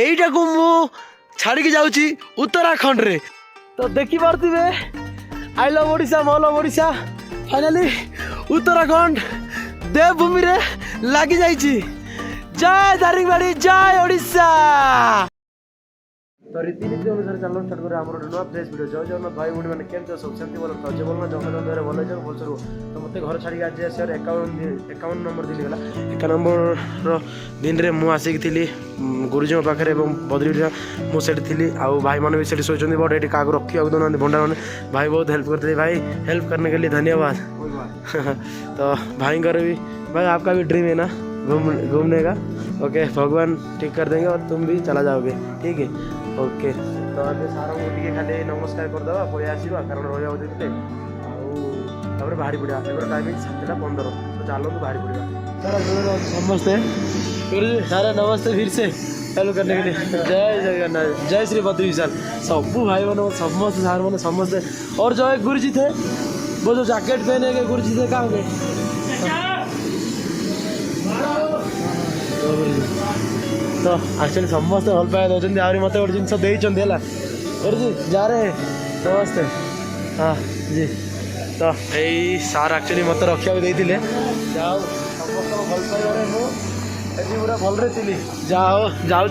এইটা কো মু ছাড়িকি যাচ্ছি उत्तराखंड रे तो देखी पारे आई लव ओडिशा मो लव ओडिशा फाइनाली उत्तराखंड देवभूमि रे लगी जाइए। जय दारिंगबाड़ी जय ओडिशा। तो रीतिनीति अनुसार चलो स्टार्ट करें आम नुआ फ्रेश वीडियो। जय जगन्नाथ भाई भूणी मैंने केमती सब सेमती बोल तो जे बोल जगन्नाथ भल जाओ भल सर तो मत घर छाड़ी आज आसार 51 नंबर दिन गला 51 नंबर दिन रे मु आसिक थी गुरुजी पाखे बद्री मुझे थी आउ भाई मैंने भी शोचती बट ये क्या रखा दौना भंडार मैंने भाई बहुत हेल्प करते भाई हेल्प करने के लिए धन्यवाद। तो भाई भी भाई आपका भी ड्रीम है ना घूमने का। ओके भगवान ठीक कर देंगे और तुम भी चला जाओगे ठीक है। ओके तो अभी सारा को खाली नमस्कार करदे पलि आसवा कारण रहा देखते आउे बाहरी पड़ा एबार टाइमिंग 7:15 तो चलो बाहरी पड़ा समस्ते सारे नमस्ते फिर से हेल्प करने के लिए। जय जगन्नाथ जय श्री बद्री विशाल सबू भाई मैंने समस्त सार मैंने समस्ते और जो एक गुरुजी थे वो जो जैकेट पहने के गुरुजी थे कहाँ गए तो एक्चुअली समस्त भल पाए दौरान आहरी मत गोटे जिन देती जी जा रहे नमस्ते हाँ जी। तो यही सार एक्चुअली मत रखा देते जाओ समस्त भल पाइबारे मुझे पूरा भलरे थी जाओ जाऊँ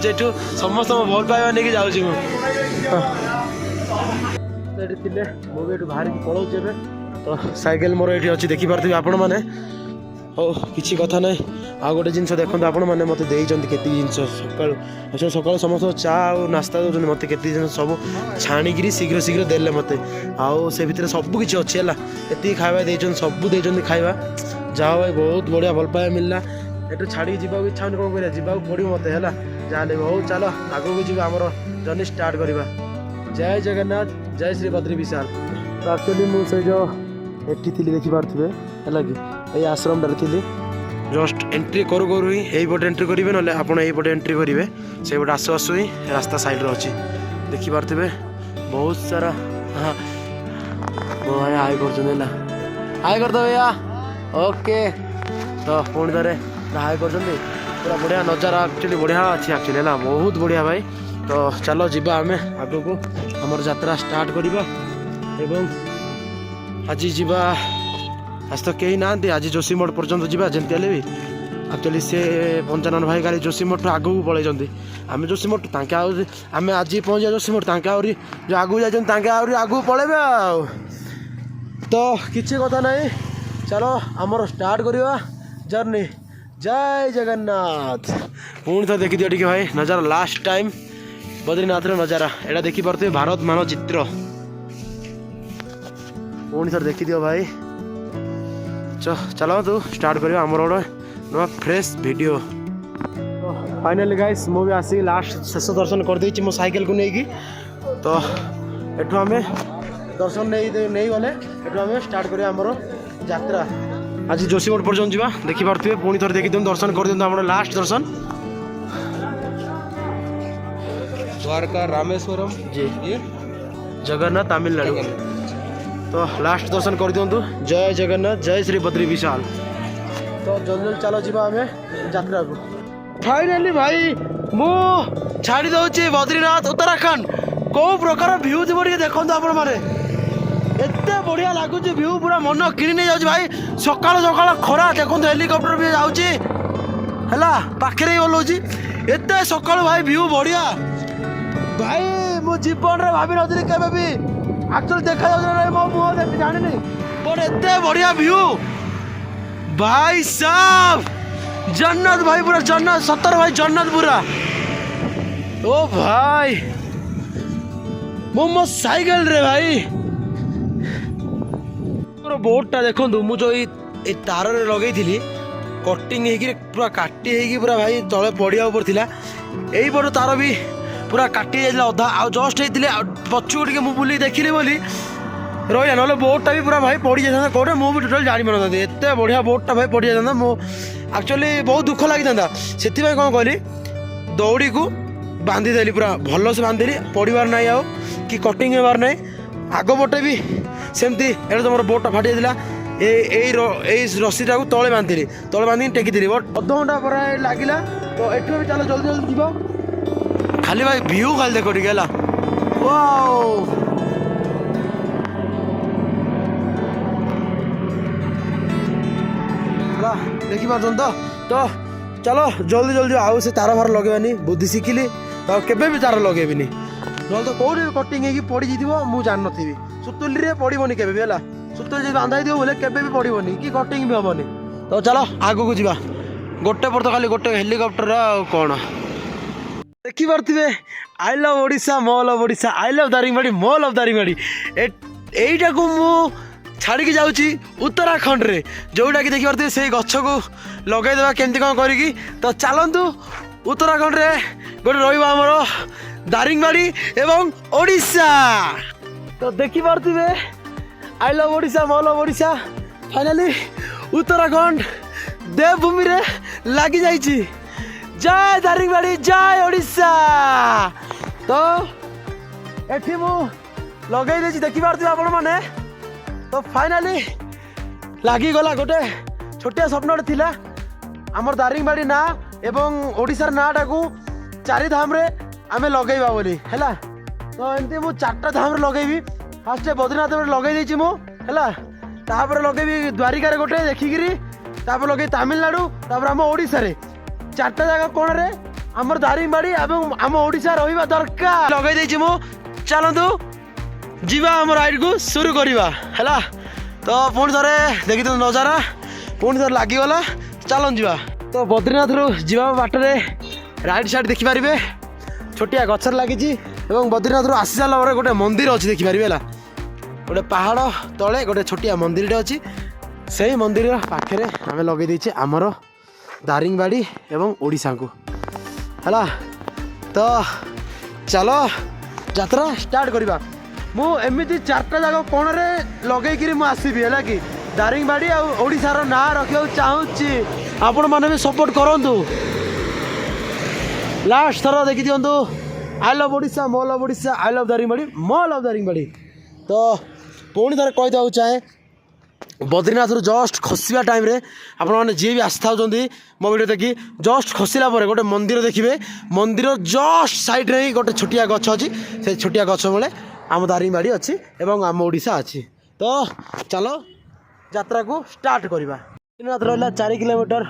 समस्त भल पाइबा नहीं जाऊँगी मुझे थे मुझे बाहर पलाऊँ तो साइकेल मोर ये अच्छी देखिपे आपण मैंने हो किसी कथा ना आ गोटे जिन देखो आपण मैंने मत देते के जिन सका सका समस्त चा और नास्ता दौरान मत के सब छाणिक शीघ्र शीघ्र देले मत आउ से भितर सबू किसी अच्छी है ये खावा देते सबू देते खाଇବା जाओ भाई बहुत बढ़िया भल पाए मिलला एटू छाड़ी जावा इच्छा कौन कर जावाक पड़ो मत है जाने बहुत चलो आगू जी आम जर्नी स्टार्ट करवा। जय जगन्नाथ जय श्री बद्री विशाल। तो एक्चुअली मुझे जो एठी थी देखिपे है कि ये आश्रम थी जस्ट एंट्री करू करू ही यही पटे एंट्री करेंगे ना आपड़ यहीपटे एंट्री करेंगे से पटे आसु आसु ही रास्ता साइड अच्छी देखिपे बहुत सारा हाँ मो भाई हाई कर हाई करदे भैया ओके। तो पुणी थे हाई कर पूरा बढ़िया नजारा एक्चुअली बढ़िया अच्छी एक्चुअली है बहुत बढ़िया भाई। तो चलो जीवा आम आग को आमर यात्रा स्टार्ट करवा एवं आज जीवा आज तो कहीं ना आज जोशीमठ पर्यटन जावा जमी भी एक्चुअली से 55 भाई खाली जोशीमठ आगू पलि आम जोशीमठ आम आज पहुँचा जोशीमठ आहरी जो आगू जाते आगू पलैबे तो किसी कथा ना चलो आमर स्टार्ट करवा जर्नी। जय जगन्नाथ। पुणी तो देखी दियो टी भाई नजारा लास्ट टाइम बद्रीनाथ नजारा एटा देखिपे भारत मानचित्र पुणी थर देखी दियो भाई। चलो तू स्टार्ट कर नुआ फ्रेश वीडियो। तो फाइनली गाइस मुझे आसिक लास्ट शेष दर्शन कर देछि मो साइकिल को लेकिन तो एठू आम दर्शन नहीं गले एठू आम स्टार्ट करिया हमर यात्रा आज जोशीमठ पर्यटन जावा देखिपे पुणी थर देखी दियो दर्शन कर दियो हमर लास्ट दर्शन द्वारका रामेश्वरम जी जगन्नाथ तमिलनाडु। तो लास्ट दर्शन कर दिंतु जय जगन्नाथ जय श्री बद्री विशाल। तो जल्दी जल्दी चलो जीवा आम यात्रा को। फाइनाली भाई मु छाड़ी दौची बद्रीनाथ उत्तराखंड कौ प्रकार भ्यू थी देखो आपण मैंने एत बढ़िया लगुच भ्यू पूरा मन किणी नहीं जाऊँ भाई सकाल सकाल खरा देखो हेलिकप्टर भी जाऊँगी है पाखे ही ओल्लौची एत सकाल भाई भ्यू बढ़िया भाई मो जीवन में भाभी नी के एक्चुअली देखा मो मुह देख जानी बट एत बढ़िया व्यू भाई साहब जन्नत भाई पूरा जन्नत सतर भाई जन्नत पूरा ओ भाई मो साइकिल रे भाई बोर्डटा देखो मुझे तार लगे थी कटिंग पूरा काटी पूरा भाई तले पड़िया ऊपर थिला यही पट तार भी पूरा काटी जाइला अधा आ जस्ट होते पछू टे बुली देखिली बोली रहा ना बोर्डटा भी पूरा भाई पड़ जाता कौटे मुझे टोटाल जानी पार एत बढ़िया बोर्डटा भाई पड़ जाता मो एक्चुअली बहुत दुख लगी था से कौन कहली दौड़ी को बांधीदेली पूरा भल से बांधिली पड़ार ना आउ कि कटिंग होबार ना आग पटे भी सेमती एटा तुम बोर्डटा फाटी जाता रस्सीटा को तले बांधिली तले बांधिकी टेकी बट अध घंटा पर लगे तो एठू भी चलो जल्दी जल्दी जीव ଖାଲି ଭାଇ ଭିଉ ଖାଲି ଦେଖ ଟିକେ ହେଲା ୱାଓ ହେଲା ଦେଖିପାରୁଛନ୍ତି ତ ଚାଲ ଜଲ୍ଦି ଜଲ୍ଦି ଆଉ ସେ ତାର ଭାର ଲଗେଇବାନି ବୁଦ୍ଧି ଶିଖିଲି ତ କେବେ ବି ତାର ଲଗେଇବିନି ନହେଲେ ତ କୋଉଠି କଟିଂ ହେଇକି ପଡ଼ିଯାଇଥିବ ମୁଁ ଜାଣିନଥିବି ସୁତୁଲିରେ ପଡ଼ିବନି କେବେ ବି ହେଲା ସୁତୁଲି ଯଦି ବାନ୍ଧା ହେଇଥିବ ବୋଲେ କେବେ ବି ପଡ଼ିବନି କି କଟିଂ ବି ହବନି ତ ଚାଲ ଆଗକୁ ଯିବା ଗୋଟେ ପର ତ ଖାଲି ଗୋଟେ ହେଲିକପ୍ଟର ଆଉ କ'ଣ ଦେଖିପାରୁଥିବେ ଆଇ ଲଭ୍ ଓଡ଼ିଶା ମୋ love Odisha I love Daringbadi ମୋ ଲଭ୍ ଦାରିଙ୍ଗବାଡ଼ି ଏଇଟାକୁ ମୁଁ ଛାଡ଼ିକି ଯାଉଛି ଉତ୍ତରାଖଣ୍ଡରେ ଯେଉଁଟାକି ଦେଖିପାରୁଥିବେ ସେଇ ଗଛକୁ ଲଗାଇଦେବା କେମିତି କ'ଣ କରିକି ତ ଚାଲନ୍ତୁ ଉତ୍ତରାଖଣ୍ଡରେ ଗୋଟେ ରହିବ ଆମର ଦାରିଙ୍ଗବାଡ଼ି ଏବଂ ଓଡ଼ିଶା ତ ଦେଖିପାରୁଥିବେ ଆଇ ଲଭ୍ ଓଡ଼ିଶା ମୋ ଲଭ୍ ଓଡ଼ିଶା ଫାଇନାଲି ଉତ୍ତରାଖଣ୍ଡ ଦେବଭୂମିରେ ଲାଗିଯାଇଛି ଜୟ ଦାରିଙ୍ଗବାଡ଼ି ଜୟ ଓଡ଼ିଶା ତ ଏଠି ମୁଁ ଲଗେଇ ଦେଇଛି ଦେଖିପାରୁଥିବେ ଆପଣମାନେ ତ ଫାଇନାଲି ଲାଗିଗଲା ଗୋଟେ ଛୋଟିଆ ସ୍ୱପ୍ନଟେ ଥିଲା ଆମର ଦାରିଙ୍ଗବାଡ଼ି ନାଁ ଏବଂ ଓଡ଼ିଶାର ନାଁଟାକୁ ଚାରିଧାମରେ ଆମେ ଲଗେଇବା ବୋଲି ହେଲା ତ ଏମିତି ମୁଁ 4ଟା ଧାମରେ ଲଗେଇବି ଫାର୍ଷ୍ଟ ବଦ୍ରିନାଥରେ ଲଗେଇ ଦେଇଛି ମୁଁ ହେଲା ତାପରେ ଲଗେଇବି ଦ୍ୱାରିକାରେ ଗୋଟେ ଦେଖିକିରି ତାପରେ ଲଗେଇବି ତାମିଲନାଡ଼ୁ ତାପରେ ଆମ ଓଡ଼ିଶାରେ 4ଟା ଜାଗା କୋଣରେ ଆମର ଦାରିଙ୍ଗବାଡ଼ି ଏବଂ ଆମ ଓଡ଼ିଶା ରହିବା ଦରକାର ଲଗେଇ ଦେଇଛି ମୁଁ ଚାଲନ୍ତୁ ଯିବା ଆମ ରାଇଡ୍କୁ ସୁରୁ କରିବା ହେଲା ତ ପୁଣି ଥରେ ଦେଖିଦିଅନ୍ତୁ ନଜାରା ପୁଣି ଥରେ ଲାଗିଗଲା ଚାଲନ୍ତୁ ଯିବା ତ ବଦ୍ରିନାଥରୁ ଯିବା ବାଟରେ ରାଇଟ୍ ସାଇଡ୍ ଦେଖିପାରିବେ ଛୋଟିଆ ଗଛରେ ଲାଗିଛି ଏବଂ ବଦ୍ରିନାଥରୁ ଆସି ସାରିଲା ପରେ ଗୋଟେ ମନ୍ଦିର ଅଛି ଦେଖିପାରିବେ ହେଲା ଗୋଟେ ପାହାଡ଼ ତଳେ ଗୋଟେ ଛୋଟିଆ ମନ୍ଦିରଟେ ଅଛି ସେଇ ମନ୍ଦିର ପାଖରେ ଆମେ ଲଗେଇ ଦେଇଛେ ଆମର ଦାରିଙ୍ଗବାଡ଼ି ଏବଂ ଓଡ଼ିଶାକୁ ହେଲା ତ ଚାଲ ଯାତ୍ରା ଷ୍ଟାର୍ଟ କରିବା ମୁଁ ଏମିତି 4ଟା ଜାଗା କୋଣରେ ଲଗେଇକିରି ମୁଁ ଆସିବି ହେଲା କି ଦାରିଙ୍ଗବାଡ଼ି ଆଉ ଓଡ଼ିଶାର ନାଁ ରଖିବାକୁ ଚାହୁଁଛି ଆପଣମାନେ ବି ସପୋର୍ଟ କରନ୍ତୁ ଲାଷ୍ଟ ଥର ଦେଖିଦିଅନ୍ତୁ ଆଇ ଲଭ୍ ଓଡ଼ିଶା ମୋ love Odisha I love Daringbadi ମୋ ଲଭ୍ ଦାରିଙ୍ଗବାଡ଼ି ତ ପୁଣି ଥରେ କହିଦେବାକୁ ଚାହେଁ ବଦ୍ରିନାଥରୁ ଜଷ୍ଟ ଖସିବା ଟାଇମ୍ରେ ଆପଣମାନେ ଯିଏ ବି ଆସିଥାଉଛନ୍ତି ମୋ ଭିଡ଼ିଓ ଦେଖି ଜଷ୍ଟ ଖସିଲା ପରେ ଗୋଟେ ମନ୍ଦିର ଦେଖିବେ ମନ୍ଦିର ଜଷ୍ଟ ସାଇଡ଼୍ରେ ହିଁ ଗୋଟେ ଛୋଟିଆ ଗଛ ଅଛି ସେ ଛୋଟିଆ ଗଛ ମୂଳେ ଆମ ଦାରିଙ୍ଗବାଡ଼ି ଅଛି ଏବଂ ଆମ ଓଡ଼ିଶା ଅଛି ତ ଚାଲ ଯାତ୍ରାକୁ ଷ୍ଟାର୍ଟ କରିବା ବଦ୍ରିନାଥ ରହିଲା 4 କିଲୋମିଟର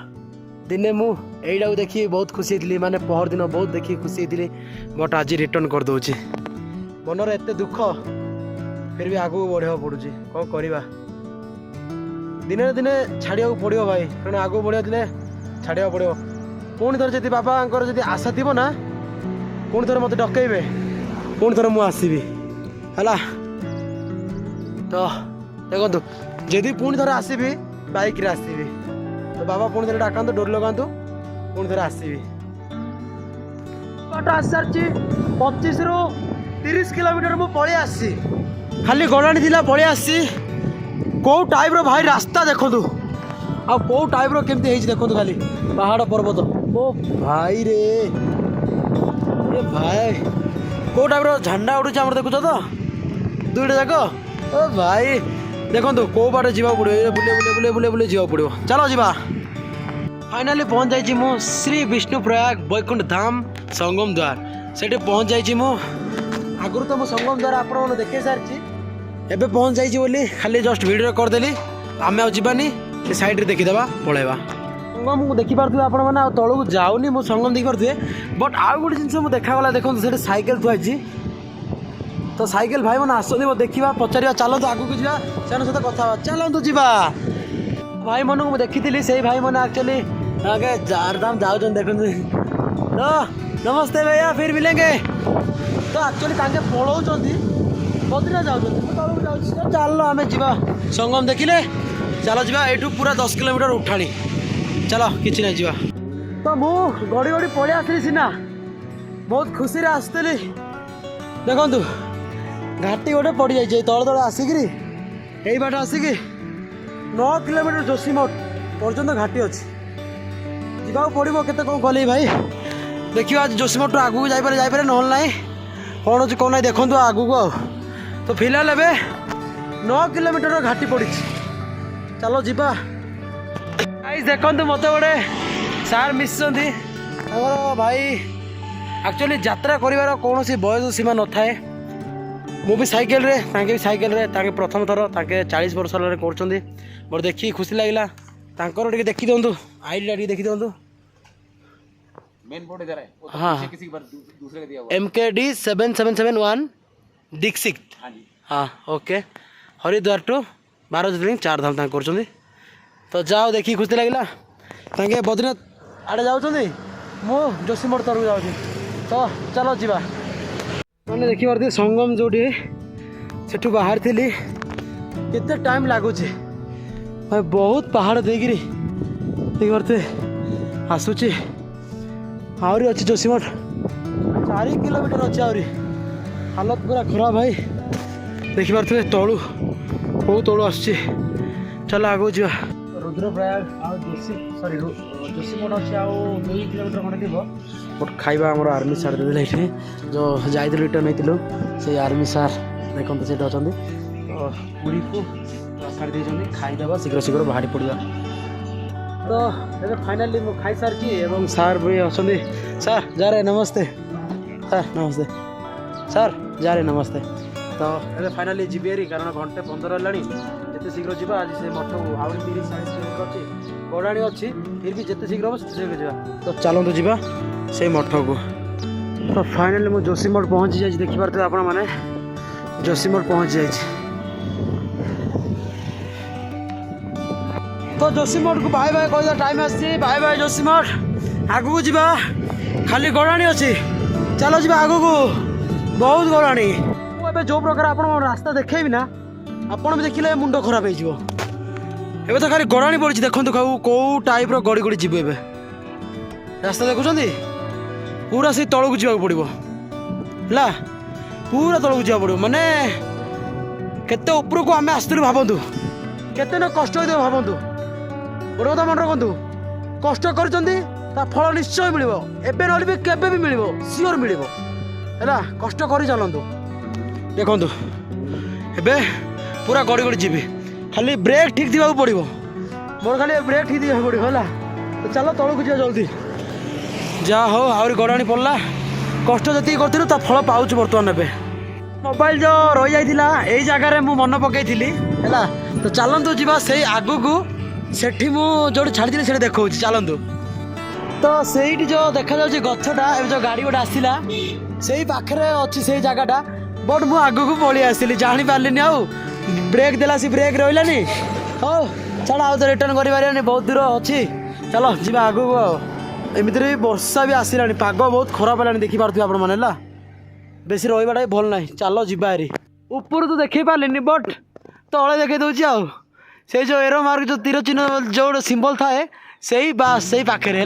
ଦିନେ ମୁଁ ଏଇଟାକୁ ଦେଖି ବହୁତ ଖୁସି ହେଇଥିଲି ମାନେ ପହରଦିନ ବହୁତ ଦେଖି ଖୁସି ହେଇଥିଲି ବଟ୍ ଆଜି ରିଟର୍ଣ୍ଣ କରିଦେଉଛି ମନରେ ଏତେ ଦୁଃଖ ଫିର୍ ବି ଆଗକୁ ବଢ଼ିବାକୁ ପଡ଼ୁଛି କ'ଣ କରିବା ଦିନେ ଦିନେ ଛାଡ଼ିବାକୁ ପଡ଼ିବ ଭାଇ କାରଣ ଆଗକୁ ବଢ଼ିବାକୁ ଥିଲେ ଛାଡ଼ିବାକୁ ପଡ଼ିବ ପୁଣି ଥରେ ଯଦି ବାବାଙ୍କର ଯଦି ଆଶା ଥିବ ନା ପୁଣି ଥରେ ମୋତେ ଡକେଇବେ ପୁଣି ଥରେ ମୁଁ ଆସିବି ହେଲା ତ ଦେଖନ୍ତୁ ଯଦି ପୁଣି ଥରେ ଆସିବି ବାଇକ୍ରେ ଆସିବି ତ ବାବା ପୁଣି ଥରେ ଡାକନ୍ତୁ ଡୋର ଲଗାନ୍ତୁ ପୁଣି ଥରେ ଆସିବି ବାଟ ଆସିସାରିଛି 25ରୁ 30 କିଲୋମିଟର ମୁଁ ପଳେଇ ଆସିଛି ଖାଲି ଗଡ଼ାଣି ଥିଲା ପଳେଇ ଆସିଛି କେଉଁ ଟାଇପ୍ର ଭାଇ ରାସ୍ତା ଦେଖନ୍ତୁ ଆଉ କେଉଁ ଟାଇପ୍ର କେମିତି ହେଇଛି ଦେଖନ୍ତୁ ଖାଲି ପାହାଡ଼ ପର୍ବତ ଓ ଭାଇରେ ଏ ଭାଇ କେଉଁ ଟାଇପ୍ର ଝାଣ୍ଡା ଉଠୁଛି ଆମର ଦେଖୁଛ ତ 2ଟା ଯାକ ଓ ଭାଇ ଦେଖନ୍ତୁ କେଉଁ ବାଟେ ଯିବାକୁ ପଡ଼ିବ ବୁଲେ ବୁଲେ ଯିବାକୁ ପଡ଼ିବ ଚାଲ ଯିବା ଫାଇନାଲି ପହଞ୍ଚି ଯାଇଛି ମୁଁ ଶ୍ରୀ ବିଷ୍ଣୁ ପ୍ରୟାଗ ବୈକୁଣ୍ଠ ଧାମ ସଙ୍ଗମ ଦ୍ୱାର ସେଠି ପହଞ୍ଚି ଯାଇଛି ମୁଁ ଆଗରୁ ତ ମୁଁ ସଙ୍ଗମ ଦ୍ୱାର ଆପଣମାନେ ଦେଖେଇ ସାରିଛି ଏବେ ପହଞ୍ଚି ଯାଇଛି ବୋଲି ଖାଲି ଜଷ୍ଟ ଭିଡ଼ିଓ କରିଦେଲି ଆମେ ଆଉ ଯିବାନି ସେ ସାଇଡ଼୍ରେ ଦେଖିଦେବା ପଳେଇବା ସଙ୍ଗମ ମୁଁ ଦେଖିପାରୁଥିବେ ଆପଣମାନେ ଆଉ ତଳକୁ ଯାଉନି ମୁଁ ସଙ୍ଗମ ଦେଖିପାରୁଥିବେ ବଟ୍ ଆଉ ଗୋଟେ ଜିନିଷ ମୁଁ ଦେଖାଗଲା ଦେଖନ୍ତୁ ସେଠି ସାଇକେଲ ଥୁଆ ହେଇଛି ତ ସାଇକେଲ ଭାଇମାନେ ଆସନ୍ତି ଦେଖିବା ପଚାରିବା ଚାଲନ୍ତୁ ଆଗକୁ ଯିବା ସେମାନଙ୍କ ସହିତ କଥା ହେବା ଚାଲନ୍ତୁ ଯିବା ଭାଇମାନଙ୍କୁ ମୁଁ ଦେଖିଥିଲି ସେଇ ଭାଇମାନେ ଆକ୍ଚୁଆଲି ଆଗେ ଚାରଧାମ ଯାଉଛନ୍ତି ଦେଖନ୍ତୁ ତ ନମସ୍ତେ ଭैया फिर मिलेंगे ତ ଆକ୍ଚୁଆଲି ତାଙ୍କେ ପଳାଉଛନ୍ତି ବଦ୍ରିନାଥ ଯାଉଛନ୍ତି ମୁଁ ତଳକୁ ଯାଉଛି ଚାଲ ଆମେ ଯିବା ସଙ୍ଗମ ଦେଖିଲେ ଚାଲ ଯିବା ଏଇଠୁ ପୁରା 10 କିଲୋମିଟର ଉଠାଣି ଚାଲ କିଛି ନାହିଁ ଯିବା ତ ମୁଁ ଗଡ଼ି ଗଡ଼ି ପଳେଇ ଆସିଲି ସିନା ବହୁତ ଖୁସିରେ ଆସିଥିଲି ଦେଖନ୍ତୁ ଘାଟି ଗୋଟେ ପଡ଼ିଯାଇଛି ତଳେ ତଳେ ଆସିକିରି ଏଇ ବାଟ ଆସିକି 9 କିଲୋମିଟର ଯୋଶୀମଠ ପର୍ଯ୍ୟନ୍ତ ଘାଟି ଅଛି ଯିବାକୁ ପଡ଼ିବ କେତେ କ'ଣ ଗଲି ଭାଇ ଦେଖିବା ଆଜି ଯୋଶୀମଠରୁ ଆଗକୁ ଯାଇପାରେ ନହେଲେ ନାହିଁ କ'ଣ ଅଛି କ'ଣ ନାହିଁ ଦେଖନ୍ତୁ ଆଗକୁ ଆଉ ତ ଫିଲହାଲ ଏବେ 9 କିଲୋମିଟର ଘାଟି ପଡ଼ିଛି ଚାଲ ଯିବା ଦେଖନ୍ତୁ ମୋତେ ଗୋଟେ ସାର୍ ମିଶିଛନ୍ତି ଆମର ଭାଇ एक्चुअली यात्रा कर कौन बयस सीमा न थाए मु भी साइकेल रे ताके भी साइकेल रे ताके प्रथम थर ताके 40 वर्ष कर मोर देखी खुशी लगिला तांकर टिके देखी दिंतु आईडी टिके देखी दिंतु मेन बोर्ड इधर है वो तो हाँ। पीछे किसी पर दूसरे का दिया हुआ है। MKD 7771 डिक्सिट हाँ जी हाँ ओके हरिद्वार टू 12 ज्योतिर्लिंग 4 धाम तांके करछंदी तो जाओ देखी खुशी लगिला तांके बद्रीनाथ आड़े जाउछंदी मो जोशीमठ तरफ जाउछि तो चलो जीवा मैंने देखी पारती संगम जोड़ी सेठू बाहर थी केते टाइम लगुच बहुत पहाड़ देकिरी देखी पारते आसूची आहरी अच्छी जोशीमठ 4 किलोमीटर अच्छी आहरी हालत पूरा खराब भाई देखी पारे तलू बहुत तलू आसुची चलो आगो जा रुद्रप्रयाग आउ जोशीमठ अच्छे आउ 2 किलोमीटर खंडे थी बट खाଇବା ଆମର आर्मी सार देदेले ଏଠି जो ଯାଇଥିଲୁ ରିଟର୍ନ ହେଇଥିଲୁ ସେ आर्मी सार ଦେଖନ୍ତୁ ସେଠି ଅଛନ୍ତି ତ ପୁରୀକୁ ଛାଡ଼ି ଦେଇଛନ୍ତି ଖାଇଦେବା ଶୀଘ୍ର ଶୀଘ୍ର ବାହାରି ପଡ଼ିବା तो ଏବେ फाइनाली ମୁଁ ଖାଇସାରିଛି ଏବଂ ସାର୍ ବି ଅଛନ୍ତି ସାର୍ ଯାରେ ନମସ୍ତେ ସାର୍ ନମସ୍ତେ ସାର୍ ଯାରେ ନମସ୍ତେ ତ ଏବେ फाइनाली ଯିବି ହେରି କାରଣ ଘଣ୍ଟେ 15 ହେଲାଣି ଯେତେ ଶୀଘ୍ର ଯିବା ଆଜି ସେ ମଠକୁ ଆହୁରି 30-40 କିଲୋମିଟର ଅଛି ଗଡ଼ାଣି ଅଛି ଫିର୍ ବି ଯେତେ ଶୀଘ୍ର ହେବ ସେତେ ଶୀଘ୍ର ଯିବା ତ ଚାଲନ୍ତୁ ଯିବା ସେ ମଠକୁ ତ फाइनाली ମୁଁ जोशीमठ ପହଞ୍ଚି ଯାଇଛି ଦେଖିପାରୁଥିବେ ଆପଣମାନେ जोशीमठ ପହଞ୍ଚି ଯାଇଛି तो जोशीमठ को बाय बाय कह टाइम आसी बाय बाय जोशीमठ आगू जा खाली गलाणी अच्छी चलो जी आगू को बहुत गलाणी मुझे जो प्रकार आप रास्ता देखेबी ना आपण भी देखिले मुंड खराब हो तो खाली गलाणी पड़ी देखते कौ टाइप गड़ी गड़ी जी रास्ता देखुं पूरा से तौक जावाक पड़ो है पूरा तौक जावाक पड़ो माने केते उपरको आम आसलु भावतु केते न कष्ट हो भावतु गोटे कथा मन रखु कष्ट कर फल निश्चय मिल एवं ना भी केवे भी मिल सियोर मिल है कष्ट कर चलतु देखु ए पूरा गड़ी गड़ी जी खाली ब्रेक ठीक थी पड़ो मोर खाली ब्रेक ठीक थी पड़ो है तो चलो तौक जा जल्दी जहाँ हो आहरी गड़ाणी पड़ला कष्ट जी कर फल पाऊँ बर्तमान ए मोबाइल जो रही जाइला यही जगार मु मन पकई है तो चलतु जा से आगू को सेठी मु जो छाड़ी से देखा चलतु तो सही जो देखा जाऊँगी गछटा जो गाड़ी गोटे आसला से पाखे अच्छी से जगहटा बट मु आग को पलि आसली जानी पार्लिनी आउ ब्रेक देला सी ब्रेक रही हो चल आउ तो रिटर्न कर बहुत दूर अच्छी चलो जी आग को एमती भी वर्षा भी आसला पाग बहुत खराब है देखिपे आप बेसी रही भल ना चलो जीवारी ऊपर तो देख पार्लिनी बट तले देखे दूसरी आउ से जो एरो मार्क जो तीर चिन्ह जो सिंबल थाए से बास से पाखे है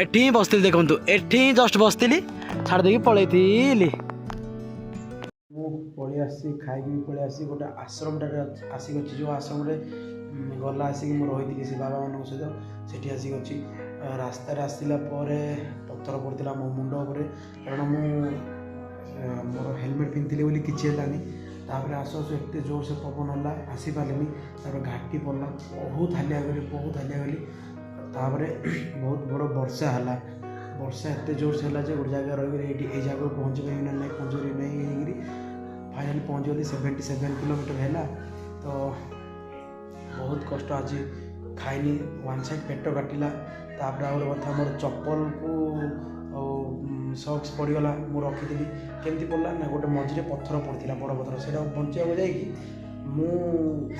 एठी बसती देखु एठी जस्ट बसती छाड़ दे पलि पलि आसी खाई पलि आसी गोटे आश्रम आसिक अच्छी जो आश्रम गला आसिक रही से बाबा मान सहित सेठी आसिक अच्छी रास्तार आसला पत्थर पड़ता मो मुंड उपर कारण मोर हेलमेट पिंधि बोली किसी है तापर आसु आसु एत जोर से पवन है आसी पारे घाटी पड़ला बहुत हालिया गली तापर बहुत बड़ वर्षा है वर्षा एत जोर से है गोटे जगह रही ये जगह पहुँच पारि ना पहुँच नहीं फाइनाली पहुँच गली 77 किलोमीटर है तो बहुत कष्ट आज खाइनी वन साइड पेट काटिला तापर आ गए कथा मोर चप्पल को सक्स पड़गला मुझे रखी केमती पड़ा ना गोटे मझे पत्थर पड़ता बड़ पत्थर से बचा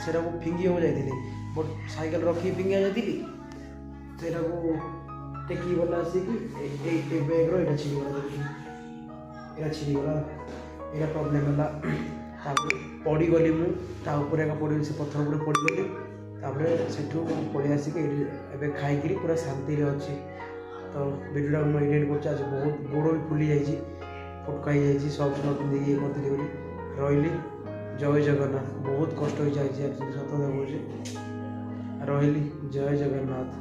जा फिंगी जाइए बट साइकेल रखी फिंगा जाती टेकी गला आसिक बैग्र यहाँ छिड़गला छिड़गला यहाँ प्रोब्लेम है पड़गली मुझे पड़ी से पत्थर उपर पड़गली तापर से पलि आसिक खाई पूरा शांति अच्छी तो भिडियो मुझे एडिट कर बहुत गोड़ भी फुली जाइए फुटका ही सब पिंधे ये करी रही जय जगन्नाथ बहुत कष्ट हो जाए सत देखा रही जय जगन्नाथ।